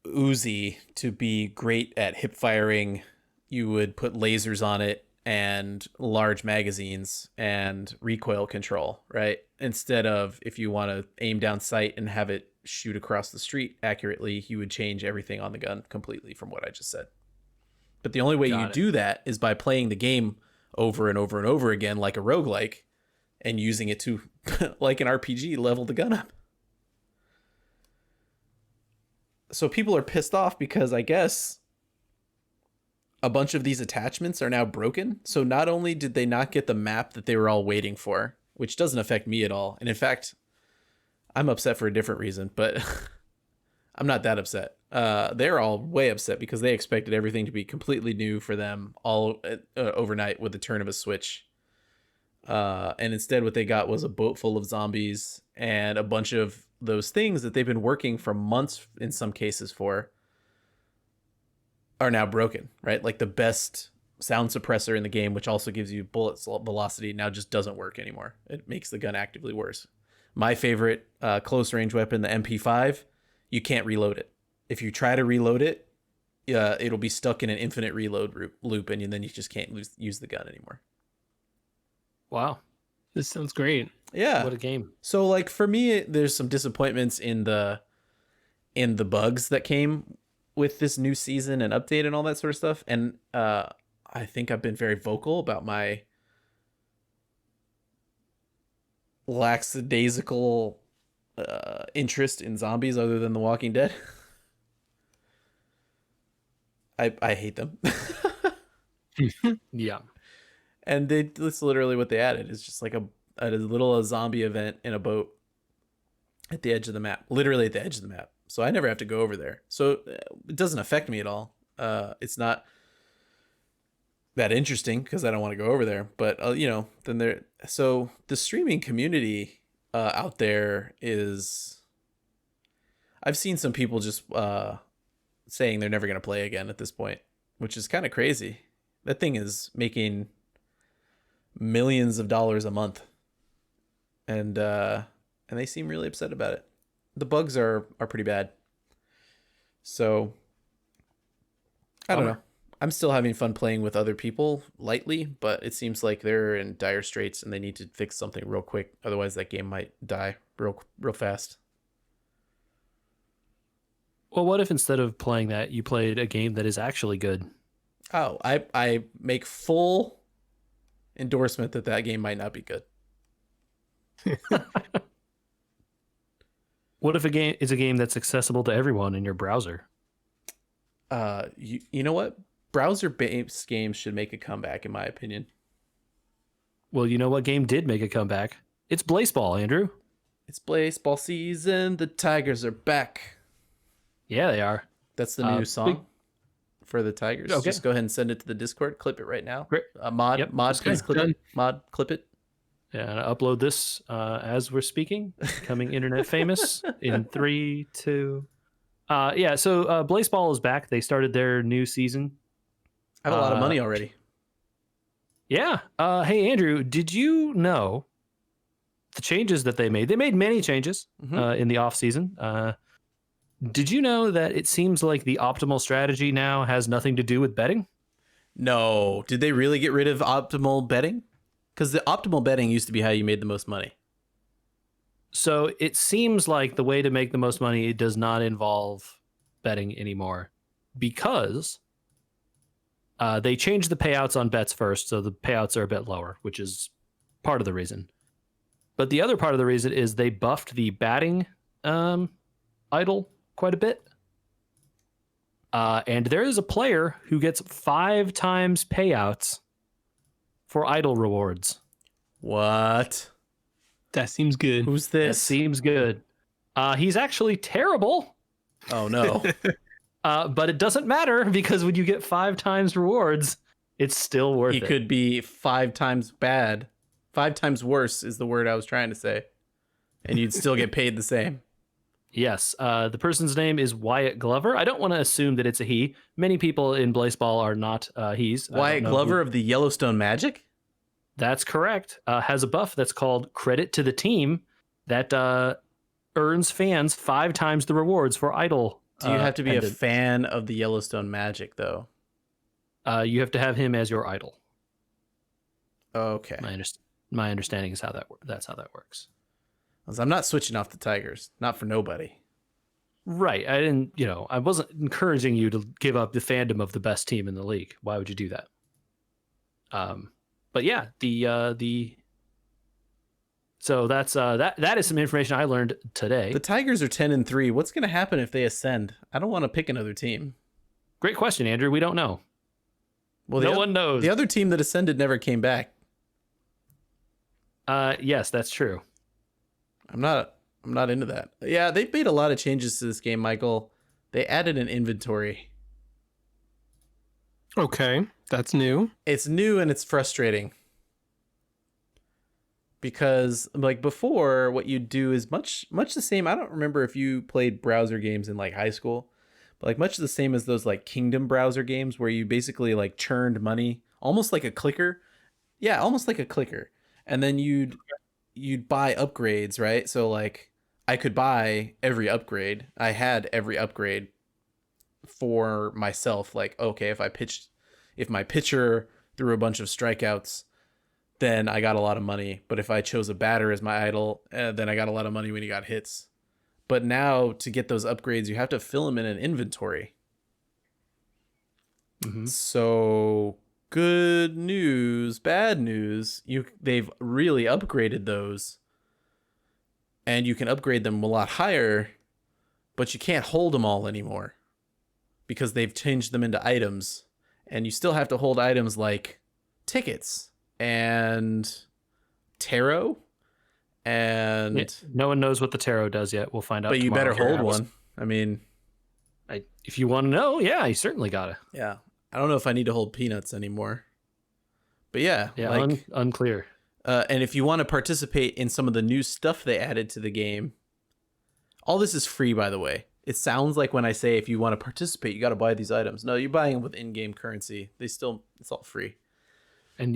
Uzi to be great at hip firing, you would put lasers on it and large magazines and recoil control, right? Instead of, if you want to aim down sight and have it shoot across the street accurately, you would change everything on the gun completely from what I just said. But the only way you do that is by playing the game over and over and over again like a roguelike and using it to, like an RPG, level the gun up. So people are pissed off because I guess a bunch of these attachments are now broken. So not only did they not get the map that they were all waiting for, which doesn't affect me at all. And in fact, I'm upset for a different reason, but I'm not that upset. They're all way upset because they expected everything to be completely new for them all overnight with the turn of a switch. And instead what they got was a boat full of zombies and a bunch of those things that they've been working for months in some cases for are now broken, right? Like the best sound suppressor in the game, which also gives you bullet velocity, now just doesn't work anymore. It makes the gun actively worse. My favorite close range weapon, the MP5, you can't reload it. If you try to reload it, it'll be stuck in an infinite reload loop, and then you just can't use the gun anymore. Wow. This sounds great. Yeah. What a game. So like for me, there's some disappointments in the bugs that came with this new season and update and all that sort of stuff. And I think I've been very vocal about my lackadaisical interest in zombies other than The Walking Dead. I hate them. Yeah. And that's literally what they added. It's just like a little zombie event in a boat at the edge of the map, literally at the edge of the map. So I never have to go over there. So it doesn't affect me at all. It's not that interesting because I don't want to go over there. But so the streaming community out there is, I've seen some people just saying they're never going to play again at this point, which is kind of crazy. That thing is making millions of dollars a month, and they seem really upset about it. The bugs are pretty bad, so I don't know. I'm still having fun playing with other people lightly, but it seems like they're in dire straits and they need to fix something real quick, otherwise that game might die real fast. Well, what if instead of playing that, you played a game that is actually good? Oh, I make full endorsement that game might not be good. What if a game is a game that's accessible to everyone in your browser? You know what? Browser-based games should make a comeback, in my opinion. Well, you know what game did make a comeback? It's Blaseball, Andrew. It's Blaseball season. The Tigers are back. Yeah, they are. That's the new song for the Tigers. Okay. Just go ahead and send it to the Discord. Clip it right now. Great. Mod, please clip it. Mod, clip it. Yeah, upload this as we're speaking. Becoming internet famous in 3, 2. Yeah, so Blaseball is back. They started their new season. I have a lot of money already. Yeah. Hey, Andrew, did you know the changes that they made? They made many changes in the off season. Did you know that it seems like the optimal strategy now has nothing to do with betting? No. Did they really get rid of optimal betting? Because the optimal betting used to be how you made the most money. So it seems like the way to make the most money does not involve betting anymore, because they changed the payouts on bets first, so the payouts are a bit lower, which is part of the reason. But the other part of the reason is they buffed the batting idol quite a bit. And there is a player who gets 5 times payouts for idol rewards. What? That seems good. Who's this? That seems good. He's actually terrible. Oh, no. But it doesn't matter, because when you get 5 times rewards, it's still worth it. He could be 5 times bad. 5 times worse is the word I was trying to say. And you'd still get paid the same. Yes. The person's name is Wyatt Glover. I don't want to assume that it's a he. Many people in Blaseball are not he's. Wyatt Glover of the Yellowstone Magic? That's correct. Has a buff that's called Credit to the Team that earns fans 5 times the rewards for idol. Do you have to be a fan of the Yellowstone Magic, though? You have to have him as your idol. Okay. My understanding is that's how that works. I'm not switching off the Tigers. Not for nobody. Right. I wasn't encouraging you to give up the fandom of the best team in the league. Why would you do that? But yeah, so that's that is some information I learned today. The Tigers are 10-3. What's going to happen if they ascend? I don't want to pick another team. Great question, Andrew. We don't know. Well, no one knows. The other team that ascended never came back. Yes, that's true. I'm not into that. Yeah, they've made a lot of changes to this game, Michael. They added an inventory. Okay, that's new. It's new and it's frustrating. Because like before, what you do is much the same. I don't remember if you played browser games in like high school, but like much the same as those like Kingdom browser games where you basically like churned money, almost like a clicker. Yeah, almost like a clicker. And then you'd buy upgrades, right? So like I could buy every upgrade. I had every upgrade for myself. Like, okay, if my pitcher threw a bunch of strikeouts, then I got a lot of money. But if I chose a batter as my idol, then I got a lot of money when he got hits. But now to get those upgrades, you have to fill them in an inventory. Mm-hmm. So good news, bad news. They've really upgraded those. And you can upgrade them a lot higher, but you can't hold them all anymore because they've changed them into items. And you still have to hold items like tickets and tarot, and no one knows what the tarot does yet. We'll find out. But you better hold one. I mean, if you want to know, yeah, you certainly gotta. Yeah, I don't know if I need to hold peanuts anymore. But yeah, like unclear. And if you want to participate in some of the new stuff they added to the game, all this is free, by the way. It sounds like when I say if you want to participate, you got to buy these items. No, you're buying them with in-game currency. It's all free. And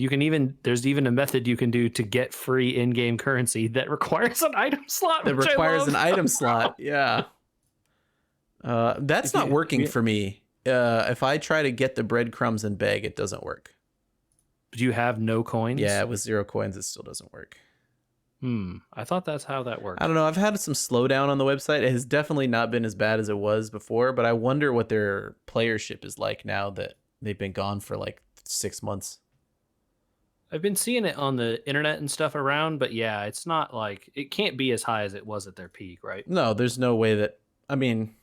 there's even a method you can do to get free in-game currency that requires an item slot. That requires an item slot. Yeah. That's not working for me. If I try to get the breadcrumbs and beg, it doesn't work. Do you have no coins? Yeah, with 0 coins, it still doesn't work. I thought that's how that worked. I don't know. I've had some slowdown on the website. It has definitely not been as bad as it was before, but I wonder what their playership is like now that they've been gone for like 6 months. I've been seeing it on the internet and stuff around, but yeah, it's not like it can't be as high as it was at their peak, right? No, there's no way that. I mean,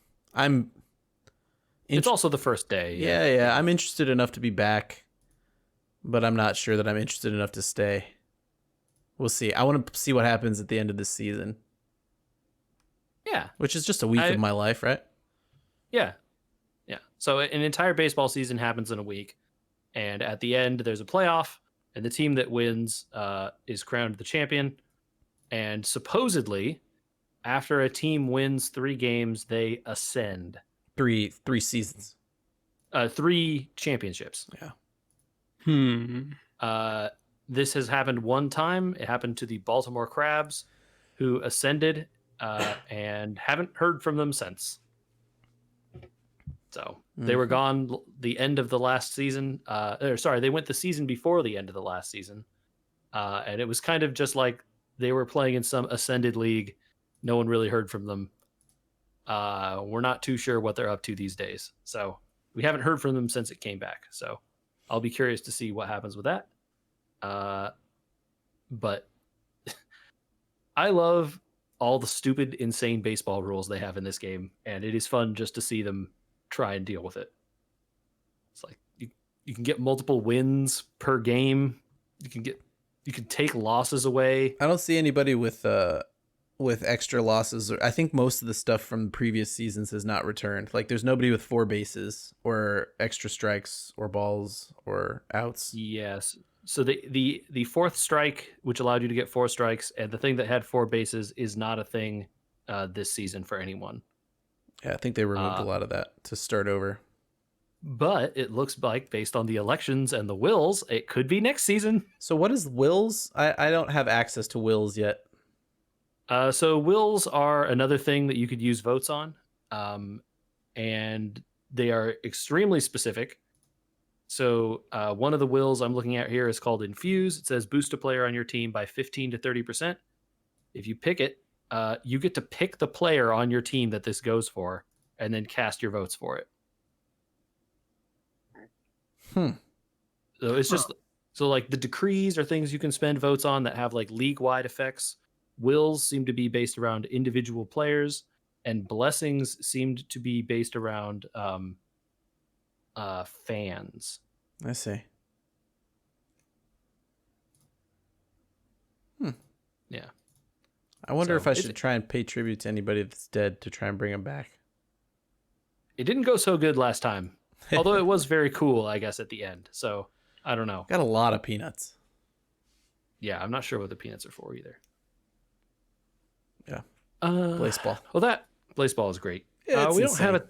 it's also the first day. Yeah. I'm interested enough to be back, but I'm not sure that I'm interested enough to stay. We'll see. I want to see what happens at the end of this season. Yeah. Which is just a week of my life, right? Yeah. Yeah. So an entire baseball season happens in a week. And at the end, there's a playoff. And the team that wins is crowned the champion. And supposedly, after a team wins 3 games, they ascend. 3 seasons. 3 championships. Yeah. This has happened one time. It happened to the Baltimore Crabs, who ascended and haven't heard from them since. So they were gone the end of the last season. They went the season before the end of the last season. And it was kind of just like they were playing in some ascended league. No one really heard from them. We're not too sure what they're up to these days. So we haven't heard from them since it came back. So I'll be curious to see what happens with that. But I love all the stupid, insane baseball rules they have in this game. And it is fun just to see them try and deal with it. It's like you can get multiple wins per game. You can take losses away. I don't see anybody with extra losses. I think most of the stuff from previous seasons has not returned. Like there's nobody with 4 bases or extra strikes or balls or outs. Yes. So the 4th strike, which allowed you to get 4 strikes, and the thing that had 4 bases is not a thing this season for anyone. Yeah, I think they removed a lot of that to start over. But it looks like, based on the elections and the wills, it could be next season. So what is wills? I don't have access to wills yet. So wills are another thing that you could use votes on. And they are extremely specific. So one of the wills I'm looking at here is called Infuse. It says boost a player on your team by 15 to 30%. If you pick it, you get to pick the player on your team that this goes for and then cast your votes for it. So it's just so like the decrees are things you can spend votes on that have like league-wide effects. Wills seem to be based around individual players, and blessings seemed to be based around fans. I see. Yeah. I wonder if I should try and pay tribute to anybody that's dead to try and bring them back. It didn't go so good last time. Although it was very cool, I guess, at the end. So, I don't know. Got a lot of peanuts. Yeah, I'm not sure what the peanuts are for either. Yeah. Blaseball. Well, that Blaseball is great. Yeah, we don't have a...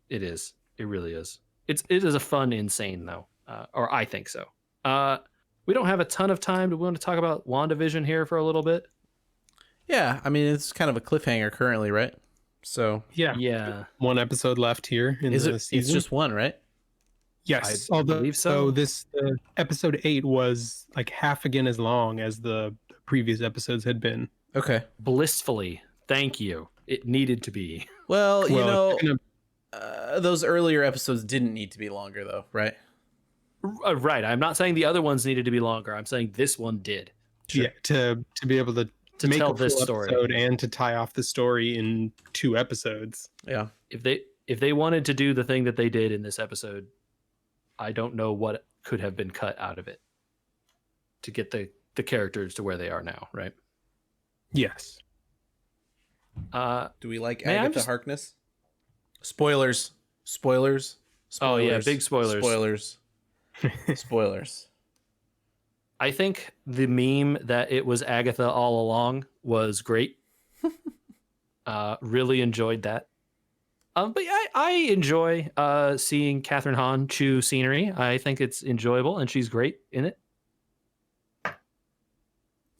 It is. It really is. It is a fun insane, though. Or I think so. We don't have a ton of time. Do we want to talk about WandaVision here for a little bit? Yeah, I mean, it's kind of a cliffhanger currently, right? So yeah, 1 episode left here in the season. It's just 1, right? Yes, I believe so. This episode 8 was like half again as long as the previous episodes had been. Okay. Blissfully, thank you. It needed to be. Well, those earlier episodes didn't need to be longer, though, right? Right. I'm not saying the other ones needed to be longer. I'm saying this one did. Sure. Yeah, to be able to make tell a this full story episode and to tie off the story in 2 episodes. Yeah. If they wanted to do the thing that they did in this episode, I don't know what could have been cut out of it to get the characters to where they are now, right? Yes. Do we like Agatha Harkness? Spoilers. Oh yeah, big spoilers. Spoilers. I think the meme that it was Agatha all along was great. Really enjoyed that. But I enjoy seeing Catherine Hahn chew scenery. I think it's enjoyable, and she's great in it.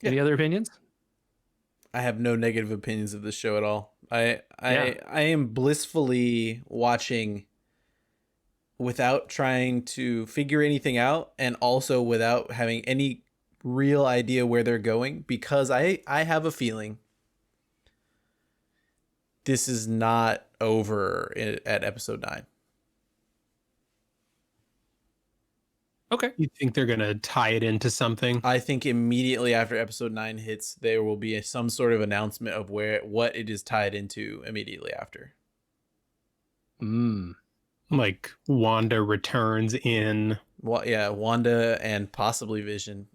Any other opinions? I have no negative opinions of this show at all. I am blissfully watching without trying to figure anything out, and also without having any real idea where they're going, because I have a feeling this is not over at episode 9. Okay. You think they're going to tie it into something? I think immediately after episode 9 hits, there will be some sort of announcement of what it is tied into immediately after. Like Wanda returns in... Well, yeah, Wanda and possibly Vision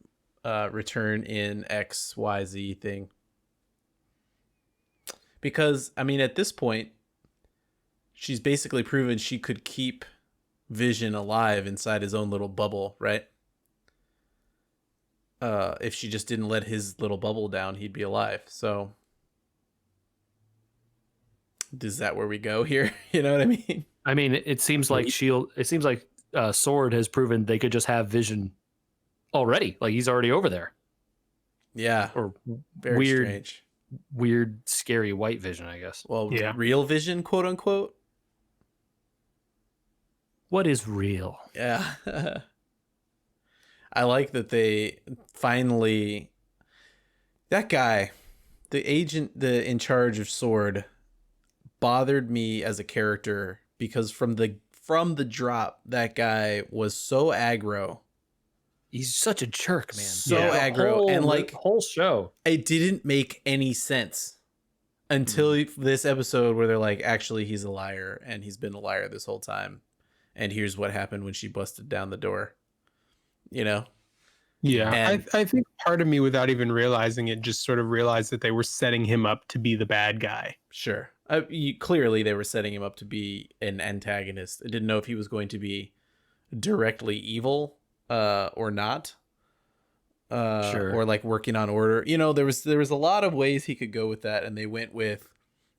return in XYZ thing. Because, I mean, at this point, she's basically proven she could keep Vision alive inside his own little bubble, right? If she just didn't let his little bubble down, he'd be alive. So is that where we go here? You know what I mean? I mean, it seems like Sword has proven they could just have Vision already. Like he's already over there. Yeah. Or very strange. Weird, scary white Vision, I guess. Well, real Vision, quote unquote. What is real? Yeah. I like that they finally, that guy, the agent, in charge of Sword, bothered me as a character because from the drop, that guy was so aggro. He's such a jerk, man. So aggro, and like whole show, it didn't make any sense until this episode where they're like, actually, he's a liar, and he's been a liar this whole time. And here's what happened when she busted down the door. You know? Yeah, and I think part of me, without even realizing it, just sort of realized that they were setting him up to be the bad guy. Sure. Clearly, they were setting him up to be an antagonist. I didn't know if he was going to be directly evil or not. Sure. Or like working on order. You know, there was a lot of ways he could go with that, and they went with,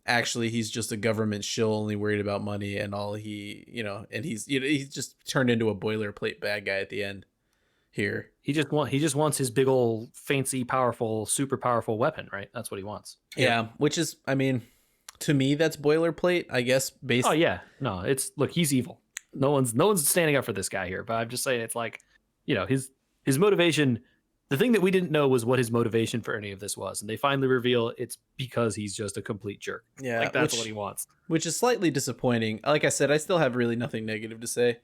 actually, he's just a government shill, only worried about money, and all he, and he's just turned into a boilerplate bad guy at the end. Here, he just wants his big old fancy, powerful, super powerful weapon, right? That's what he wants. Yeah, which is, I mean, to me, that's boilerplate, I guess. Oh yeah, no, look, he's evil. No one's standing up for this guy here. But I'm just saying, it's like, his motivation. The thing that we didn't know was what his motivation for any of this was, and they finally reveal it's because he's just a complete jerk. Yeah, like that's what he wants. Which is slightly disappointing. Like I said, I still have really nothing negative to say.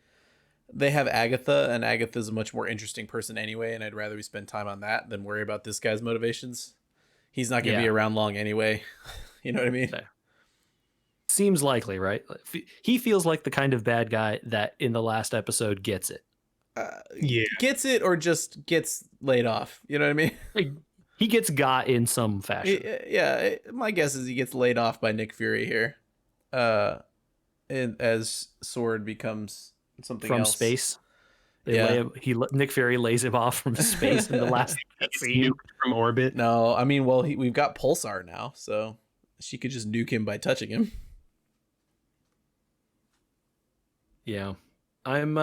They have Agatha, and Agatha's a much more interesting person anyway, and I'd rather we spend time on that than worry about this guy's motivations. He's not going to be around long anyway. You know what I mean? Seems likely, right? He feels like the kind of bad guy that in the last episode gets it. Gets it or just gets laid off. You know what I mean? Like, he gets got in some fashion. Yeah, my guess is he gets laid off by Nick Fury here. And as Sword becomes something from else. Space. Nick Fury lays him off from space in the last scene. From orbit. No, I mean, well, we've got Pulsar now, so she could just nuke him by touching him. Yeah, I'm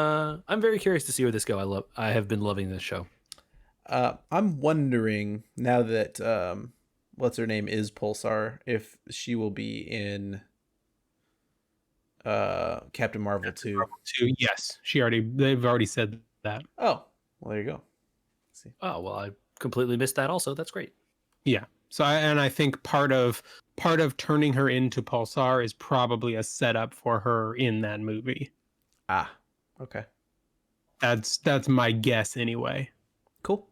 very curious to see where this go. I have been loving this show. I'm wondering now that what's her name is Pulsar, if she will be in Captain Marvel 2. Yes, they've already said that. Oh, well, there you go. Let's see. Oh, well, I completely missed that also. That's great. Yeah. So I think part of turning her into Pulsar is probably a setup for her in that movie. Ah, okay. That's my guess anyway. Cool.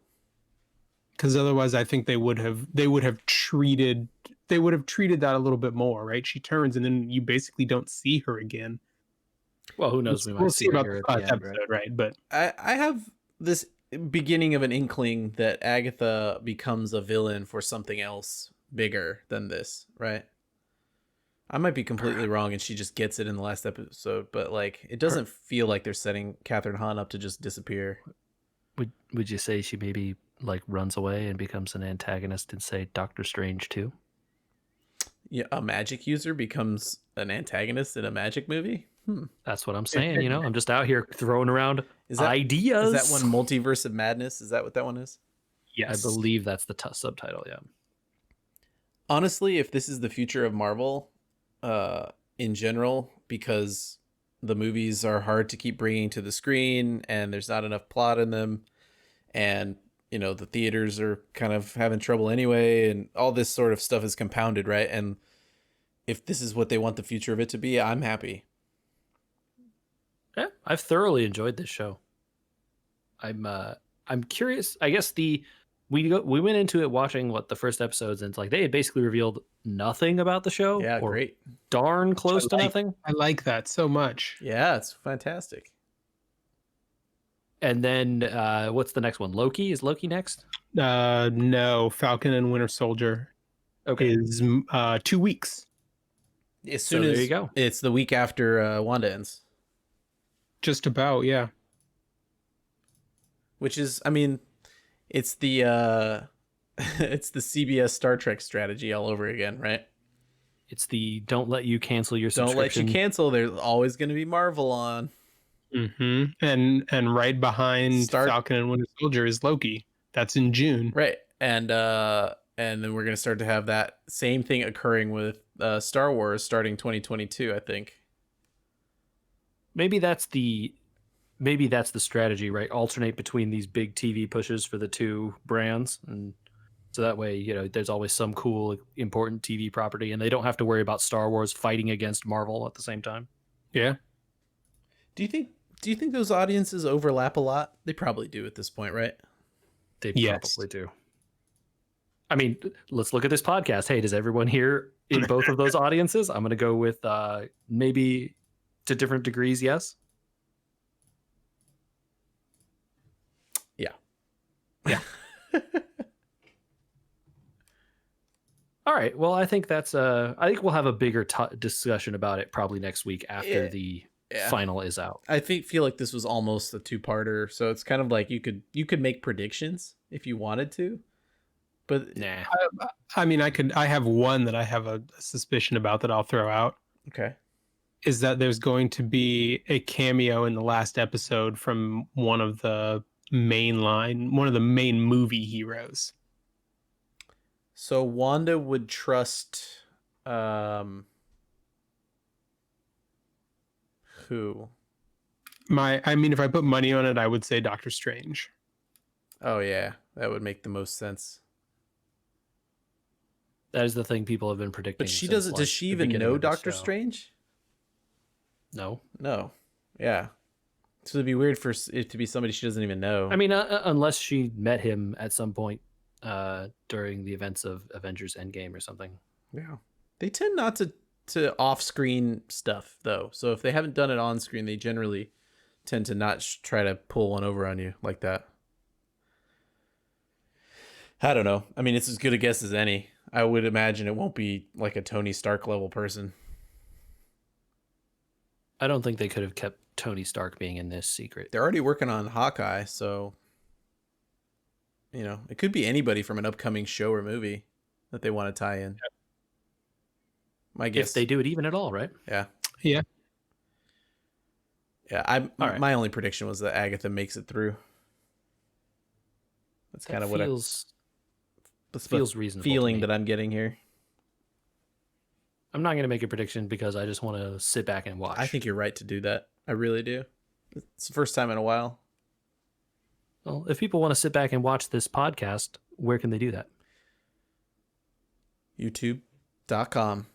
Because otherwise, I think they would have treated that a little bit more, right? She turns and then you basically don't see her again. Well, who knows? We'll see about the last episode, right? But I have this beginning of an inkling that Agatha becomes a villain for something else bigger than this, right? I might be completely wrong and she just gets it in the last episode, but like it doesn't feel like they're setting Catherine Hahn up to just disappear. Would you say she maybe like runs away and becomes an antagonist in, say, Doctor Strange 2? Yeah, a magic user becomes an antagonist in a magic movie? That's what I'm saying, I'm just out here throwing around ideas. Is that one Multiverse of Madness? Is that what that one is? Yes. I believe that's the subtitle, yeah. Honestly, if this is the future of Marvel in general, because the movies are hard to keep bringing to the screen and there's not enough plot in them, and the theaters are kind of having trouble anyway, and all this sort of stuff is compounded, right? And if this is what they want the future of it to be, I'm happy. Yeah, I've thoroughly enjoyed this show. I'm curious. I guess we went into it watching the first episodes, and it's like they had basically revealed nothing about the show. Yeah, or great. Darn close to nothing. I like that so much. Yeah, it's fantastic. And then what's the next one? Loki? Is Loki next? No, Falcon and Winter Soldier. Okay, is 2 weeks. As soon as there you go. It's the week after Wanda ends. Just about, yeah. Which is, I mean, it's the it's the CBS Star Trek strategy all over again, right? It's the don't let you cancel your Don't subscription. let you cancel. There's always going to be Marvel on. And right behind Falcon and Winter Soldier is Loki. That's in June. Right. And then we're going to start to have that same thing occurring with Star Wars starting 2022, I think. Maybe that's the strategy, right? Alternate between these big TV pushes for the two brands, and so that way, there's always some cool, important TV property, and they don't have to worry about Star Wars fighting against Marvel at the same time. Yeah. Do you think those audiences overlap a lot? They probably do at this point, right? They probably do. I mean, let's look at this podcast. Hey, does everyone here in both of those audiences? I'm going to go with maybe to different degrees, yes. Yeah. All right. Well, I think that's I think we'll have a bigger discussion about it probably next week after the final is out. I feel like this was almost a two-parter, so it's kind of like you could make predictions if you wanted to, but nah. I mean, I have one that I have a suspicion about that I'll throw out. Okay. Is that there's going to be a cameo in the last episode from one of the main movie heroes. So Wanda would trust who? I mean, if I put money on it, I would say Doctor Strange. Oh yeah, that would make the most sense. That is the thing people have been predicting. But she doesn't. Does she even know Doctor Strange? No. Yeah. So it'd be weird for it to be somebody she doesn't even know. I mean, unless she met him at some point during the events of Avengers Endgame or something. Yeah. They tend not to off-screen stuff, though. So if they haven't done it on screen, they generally tend to not try to pull one over on you like that. I don't know. I mean, it's as good a guess as any. I would imagine it won't be like a Tony Stark level person. I don't think they could have kept Tony Stark being in this secret. They're already working on Hawkeye, so it could be anybody from an upcoming show or movie that they want to tie in. Yep. My guess, if they do it even at all, right? Yeah. My only prediction was that Agatha makes it through. That's kind of what feels reasonable. Feeling that I'm getting here. I'm not going to make a prediction because I just want to sit back and watch. I think you're right to do that. I really do. It's the first time in a while. Well, if people want to sit back and watch this podcast, where can they do that? YouTube.com.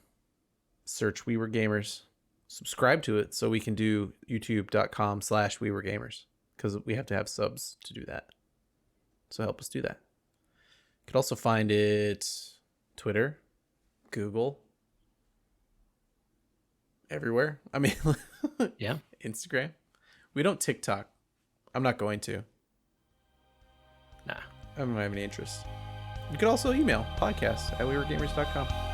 Search We Were Gamers. Subscribe to it so we can do youtube.com/We Were Gamers, because we have to have subs to do that. So help us do that. You could also find it Twitter, Google, everywhere. I mean, yeah, Instagram. We don't TikTok. I'm not going to. Nah. I don't have any interest. You could also email podcast@weweregamers.com.